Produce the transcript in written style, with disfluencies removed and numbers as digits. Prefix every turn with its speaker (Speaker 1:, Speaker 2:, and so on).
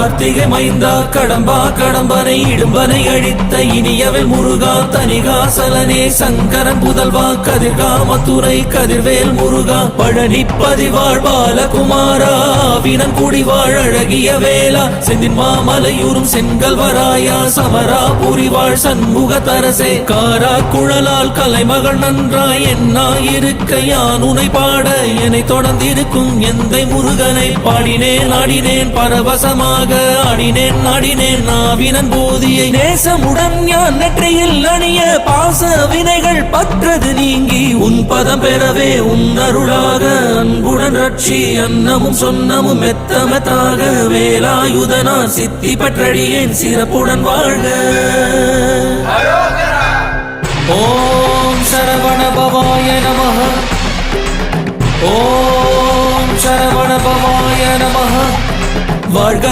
Speaker 1: கார்த்திகை மைந்தா கடம்பா கடம்பனை இடும்பனை அழித்த இனியவள் முருகா தனிகாசலனே சங்கரன் புதல்வா கதிர்காமத்துறை கதிர்வேல் முருகா பழனி பதிவாழ் பாலகுமாரா வினன் குடிவாழ் அழகிய வேளா செந்தின் மாமலையூரும் செங்கல்வராயா சமரா புரிவாழ் சண்முக தரசே காரா குழலால் கலைமகள் நன்றாய் என்னாயிருக்க யான் உனை பாட என்னை தொடர்ந்திருக்கும் எந்தை முருகனை பாடினேன் ஆடினேன் பரவசமாக ஆடினேன் ஆடினேன் நாவினன் போதியை நேசமுடன் யான் நெற்றியில் அணிய பாச வினைகள் பற்றது நீங்கி உன் பதம் பெறவே உன் அருளாக அன்புடன் ரட்சி அன்னமும் சொன்னமும் மெத்தமெத்தாக வேலாயுதனா சித்தி பற்றடியேன் சிறப்புடன் வாழ்க. ஓம் சரவண பவாய நமஹ. ஓம் சரவண பவாய நமஹ. வாழ்க